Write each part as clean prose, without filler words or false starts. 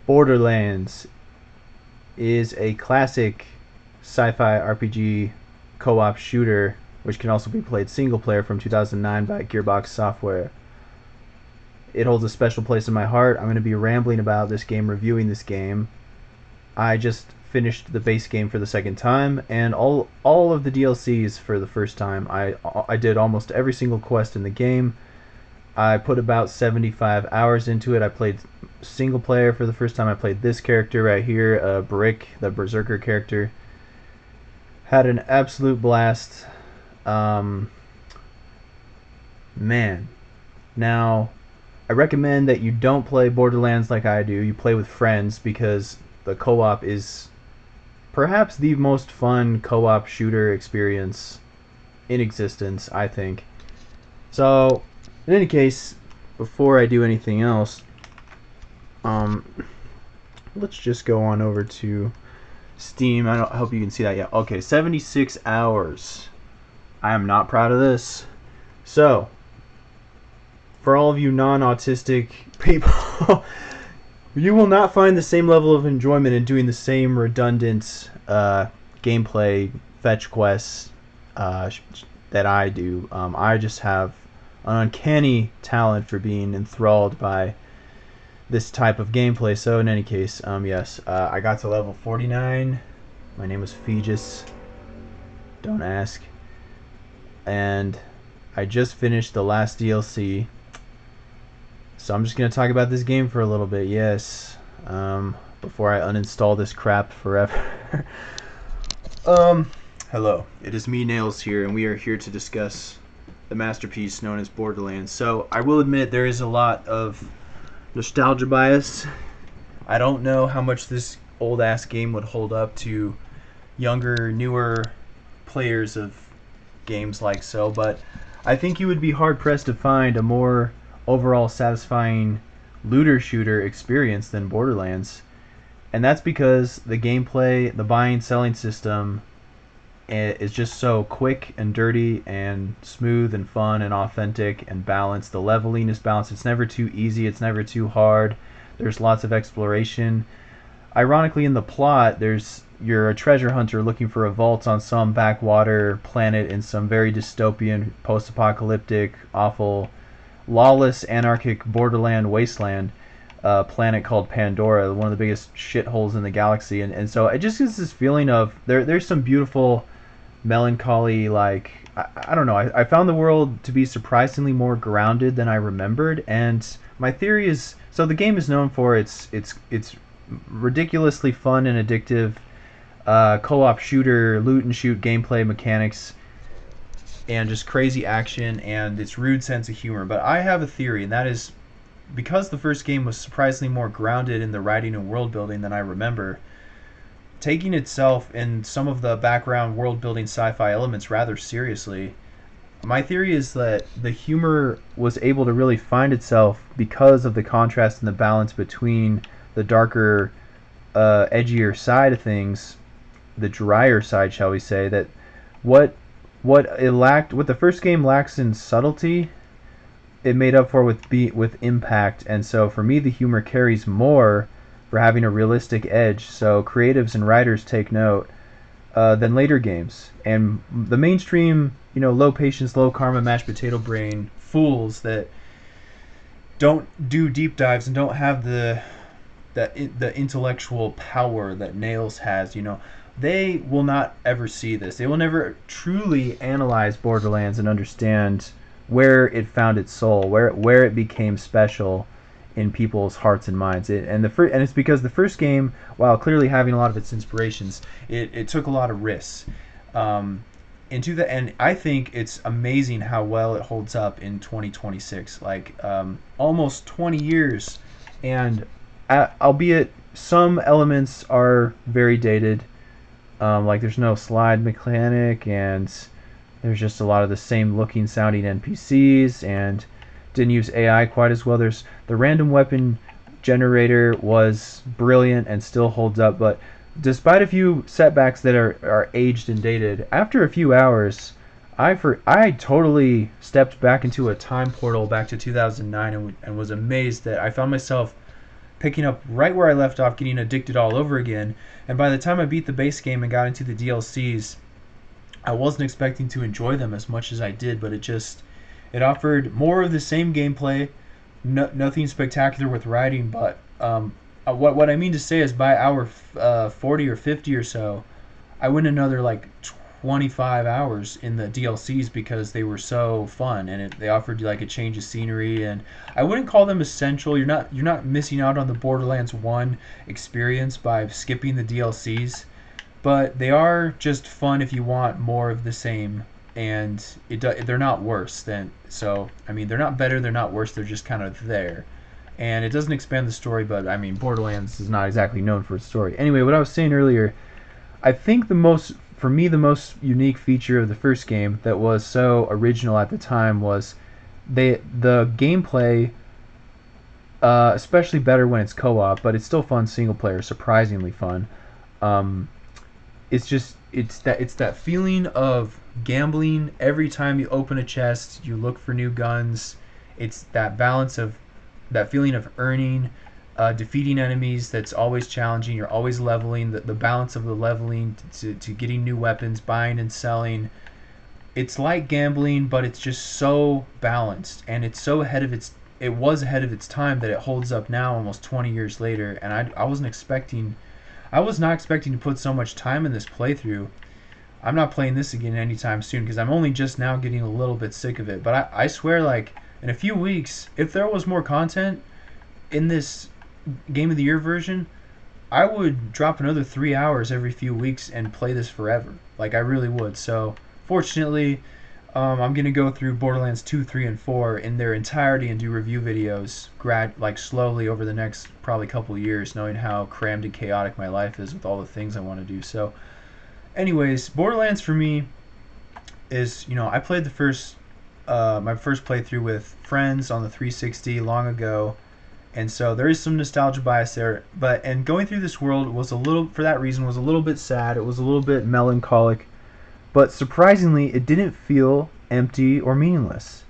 Borderlands is a classic sci-fi RPG co-op shooter which can also be played single player from 2009 by Gearbox Software. It holds a special place in my heart. I'm going to be rambling about this game, reviewing this game. I just finished the base game for the second time, and all of the DLCs for the first time. I did almost every single quest in the game. I put about 75 hours into it. I played single player for the first time. I played this character right here, Brick, the Berserker character. Had an absolute blast. Man. Now, I recommend that you don't play Borderlands like I do. You play with friends because the co-op is perhaps the most fun co-op shooter experience in existence, I think. So, in any case, before I do anything else, let's just go on over to Steam. I hope you can see that. Yeah, okay, 76 hours. I am not proud of this. So, for all of you non-autistic people, you will not find the same level of enjoyment in doing the same redundant gameplay fetch quests that I do. I just have an uncanny talent for being enthralled by this type of gameplay. So in any case, yes, I got to level 49. My name was Feegis. Don't ask. And I just finished the last DLC. So I'm just going to talk about this game for a little bit, yes. Before I uninstall this crap forever. Hello. It is me, Nails, here, and we are here to discuss the masterpiece known as Borderlands. So I will admit there is a lot of nostalgia bias. I don't know how much this old-ass game would hold up to younger, newer players of games like so, but I think you would be hard-pressed to find a more overall satisfying looter shooter experience than Borderlands. And that's because the gameplay, the buying selling system is just so quick and dirty and smooth and fun and authentic and balanced. The leveling is balanced. It's never too easy, it's never too hard. There's lots of exploration. Ironically, in the plot, you're a treasure hunter looking for a vault on some backwater planet in some very dystopian, post-apocalyptic, awful, lawless, anarchic borderland wasteland planet called Pandora, one of the biggest shitholes in the galaxy. And so it just gives this feeling of there's some beautiful melancholy, like I don't know, I found the world to be surprisingly more grounded than I remembered. And my theory is, so the game is known for its ridiculously fun and addictive co-op shooter, loot and shoot gameplay mechanics, and just crazy action and its rude sense of humor. But I have a theory, and that is because the first game was surprisingly more grounded in the writing and world building than I remember, taking itself and some of the background world building sci-fi elements rather seriously, my theory is that the humor was able to really find itself because of the contrast and the balance between the darker, edgier side of things, the drier side, shall we say, that what the first game lacks in subtlety, it made up for with impact. And so for me, the humor carries more for having a realistic edge. So creatives and writers take note than later games. And the mainstream, low patience, low karma, mashed potato brain fools that don't do deep dives and don't have the intellectual power that Nails has, they will not ever see this. They will never truly analyze Borderlands and understand where it found its soul, where it became special in people's hearts and minds. And it's because the first game, while clearly having a lot of its inspirations, it took a lot of risks. And I think it's amazing how well it holds up in 2026. Like almost 20 years, and albeit some elements are very dated. Like there's no slide mechanic, and there's just a lot of the same looking sounding NPCs, and didn't use AI quite as well. There's the random weapon generator was brilliant and still holds up, but despite a few setbacks that are aged and dated, after a few hours, I totally stepped back into a time portal back to 2009 and was amazed that I found myself picking up right where I left off, getting addicted all over again. And by the time I beat the base game and got into the DLCs, I wasn't expecting to enjoy them as much as I did, but it offered more of the same gameplay. Nothing spectacular with writing, but what I mean to say is by hour 40 or 50 or so, I went another like 25 hours in the DLCs because they were so fun, and they offered you like a change of scenery. And I wouldn't call them essential. You're not missing out on the Borderlands 1 experience by skipping the DLCs, but they are just fun if you want more of the same. And they're not worse than, so I mean, they're not better, they're not worse, they're just kind of there. And it doesn't expand the story, but I mean, Borderlands is not exactly known for its story. Anyway, what I was saying earlier, I think for me, the most unique feature of the first game that was so original at the time was the gameplay, especially better when it's co-op, but it's still fun single player, surprisingly fun. Um, it's that feeling of gambling every time you open a chest, you look for new guns. It's that balance of that feeling of earning, defeating enemies that's always challenging. You're always leveling. The balance of the leveling to getting new weapons, buying and selling. It's like gambling, but it's just so balanced, and it's so ahead of its. It was ahead of its time that it holds up now, almost 20 years later. And I was not expecting to put so much time in this playthrough. I'm not playing this again anytime soon because I'm only just now getting a little bit sick of it. But I swear, like, in a few weeks, if there was more content in this Game of the Year version, I would drop another 3 hours every few weeks and play this forever. Like, I really would. So, fortunately, I'm going to go through Borderlands 2, 3, and 4 in their entirety and do review videos like slowly over the next probably couple years, knowing how crammed and chaotic my life is with all the things I want to do. So, anyways, Borderlands for me is, I played my first playthrough with friends on the 360 long ago, and so there is some nostalgia bias there. And going through this world for that reason, was a little bit sad. It was a little bit melancholic, but surprisingly, it didn't feel empty or meaningless.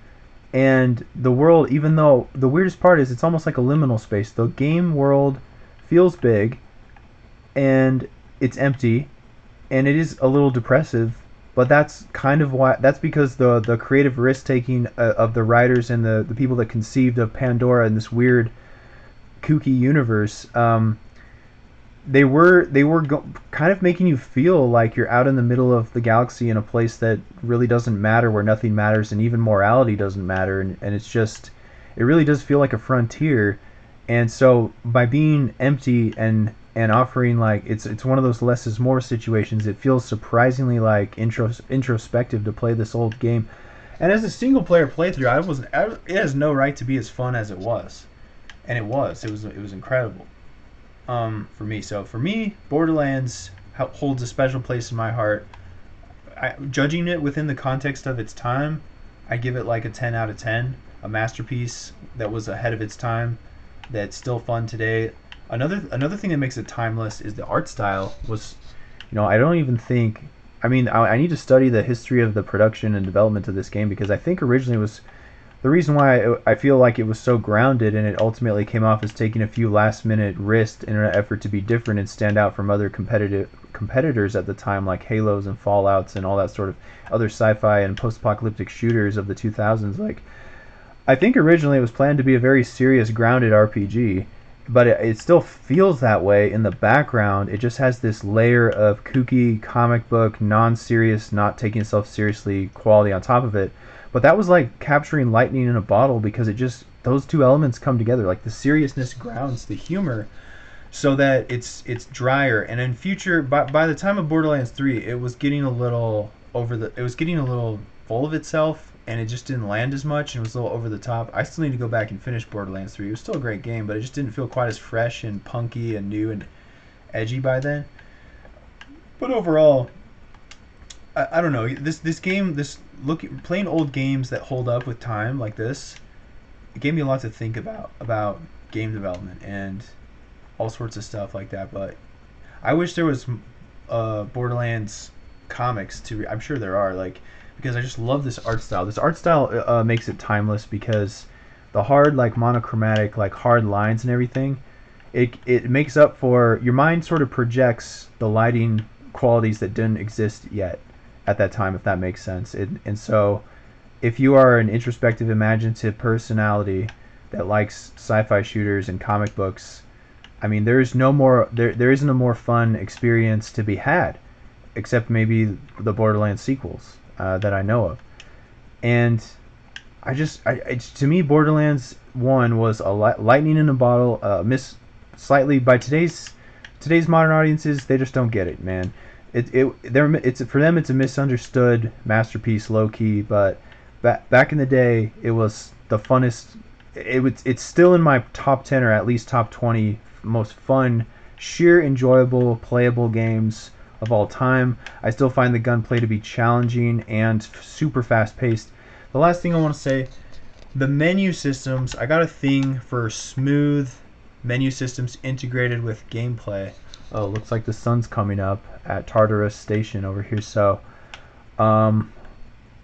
And the world, even though the weirdest part is it's almost like a liminal space, the game world feels big and it's empty and it is a little depressive, but that's kind of why. That's because the creative risk taking of the writers and the people that conceived of Pandora and this weird kooky universe, they were kind of making you feel like you're out in the middle of the galaxy in a place that really doesn't matter, where nothing matters and even morality doesn't matter, and it really does feel like a frontier. And so by being empty and offering, like, it's one of those less is more situations, it feels surprisingly like introspective to play this old game. And as a single player playthrough, it has no right to be as fun as it was, and it was incredible. For me. So for me, Borderlands holds a special place in my heart. Judging it within the context of its time, I give it like a 10 out of 10. A masterpiece that was ahead of its time, that's still fun today. Another thing that makes it timeless is the art style. I don't even think. I mean, I need to study the history of the production and development of this game, because I think originally it was. The reason why I feel like it was so grounded and it ultimately came off as taking a few last-minute risks in an effort to be different and stand out from other competitors at the time, like Halos and Fallouts and all that sort of other sci-fi and post-apocalyptic shooters of the 2000s. Like, I think originally it was planned to be a very serious, grounded RPG, but it still feels that way in the background. It just has this layer of kooky, comic book, non-serious, not taking itself seriously quality on top of it. But that was like capturing lightning in a bottle, because those two elements come together. Like, the seriousness grounds the humor so that it's drier. And in future, by the time of Borderlands 3, it was getting a little full of itself, and it just didn't land as much, and it was a little over the top. I still need to go back and finish Borderlands 3. It was still a great game, but it just didn't feel quite as fresh and punky and new and edgy by then. But overall, I don't know. This game, playing old games that hold up with time like this, it gave me a lot to think about game development and all sorts of stuff like that. But I wish there was Borderlands comics to. I'm sure there are, like, because I just love this art style. This art style makes it timeless, because the hard, like, monochromatic, like, hard lines and everything, it makes up for your mind sort of projects the lighting qualities that didn't exist yet at that time, if that makes sense. And so if you are an introspective, imaginative personality that likes sci-fi shooters and comic books, I mean, there isn't a more fun experience to be had, except maybe the Borderlands sequels that I know of. And to me, Borderlands 1 was a lightning in a bottle. Miss slightly by today's modern audiences, they just don't get it, man. It's for them, it's a misunderstood masterpiece, low key. But back in the day, it was the funnest. It's still in my top 10 or at least top 20 most fun, sheer enjoyable, playable games of all time. I still find the gunplay to be challenging and super fast paced. The last thing I want to say, the menu systems, I got a thing for smooth menu systems integrated with gameplay. Oh, looks like the sun's coming up at Tartarus Station over here. So,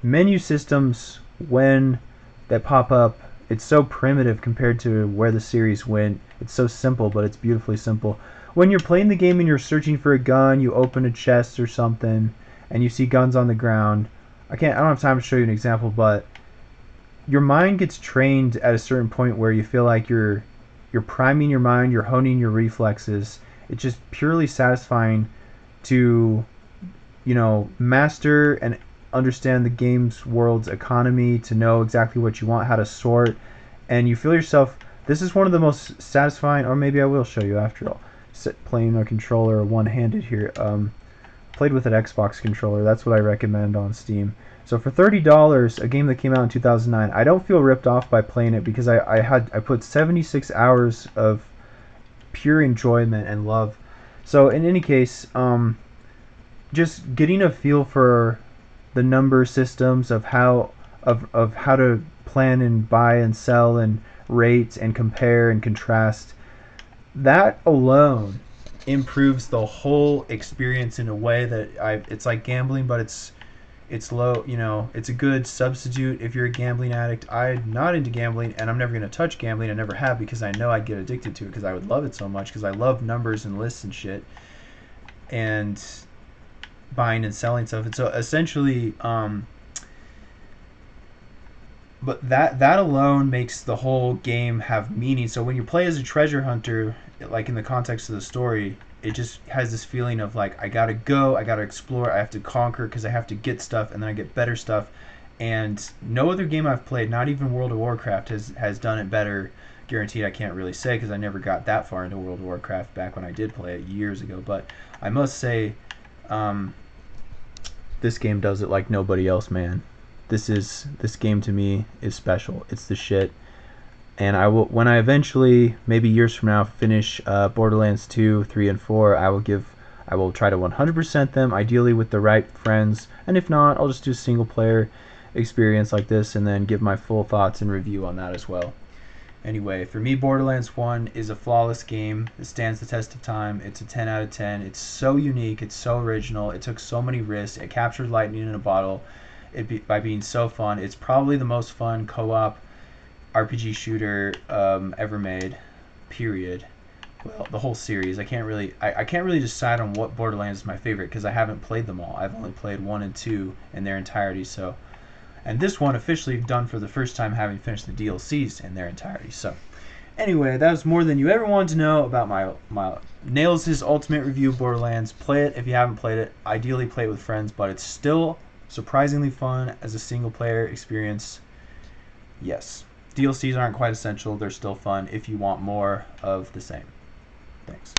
menu systems, when they pop up, it's so primitive compared to where the series went. It's so simple, but it's beautifully simple. When you're playing the game and you're searching for a gun, you open a chest or something, and you see guns on the ground. I don't have time to show you an example, but your mind gets trained at a certain point where you feel like you're priming your mind, you're honing your reflexes. It's just purely satisfying to, master and understand the game's world's economy, to know exactly what you want, how to sort, and you feel yourself. This is one of the most satisfying, or maybe I will show you after all. Playing a controller one-handed here. Played with an Xbox controller. That's what I recommend on Steam. So for $30, a game that came out in 2009, I don't feel ripped off by playing it because I put 76 hours of pure enjoyment and love. So in any case, just getting a feel for the number systems of how to plan and buy and sell and rate and compare and contrast, that alone improves the whole experience in a way that it's like gambling, but it's low. It's a good substitute if you're a gambling addict. I'm not into gambling, and I'm never going to touch gambling. I never have, because I know I'd get addicted to it, because I would love it so much, because I love numbers and lists and shit, and buying and selling stuff. And so essentially, but that alone makes the whole game have meaning. So when you play as a treasure hunter, like in the context of the story, it just has this feeling of like, I gotta go, I gotta explore, I have to conquer, because I have to get stuff, and then I get better stuff. And no other game I've played, not even World of Warcraft, has done it better. Guaranteed, I can't really say, because I never got that far into World of Warcraft back when I did play it years ago. But I must say, this game does it like nobody else, man. This game to me is special. It's the shit. And when I eventually, maybe years from now, finish Borderlands 2, 3, and 4, I will try to 100% them, ideally with the right friends. And if not, I'll just do a single player experience like this, and then give my full thoughts and review on that as well. Anyway, for me, Borderlands 1 is a flawless game. It stands the test of time. It's a 10 out of 10. It's so unique. It's so original. It took so many risks. It captured lightning in a bottle by being so fun. It's probably the most fun co-op RPG shooter ever made, period. Well, the whole series. I can't really decide on what Borderlands is my favorite, because I haven't played them all. I've only played 1 and 2 in their entirety. So, and this one officially done for the first time, having finished the DLCs in their entirety. So, anyway, that was more than you ever wanted to know about my Nails' ultimate review of Borderlands. Play it if you haven't played it. Ideally, play it with friends, but it's still surprisingly fun as a single player experience. Yes. DLCs aren't quite essential. They're still fun if you want more of the same. Thanks.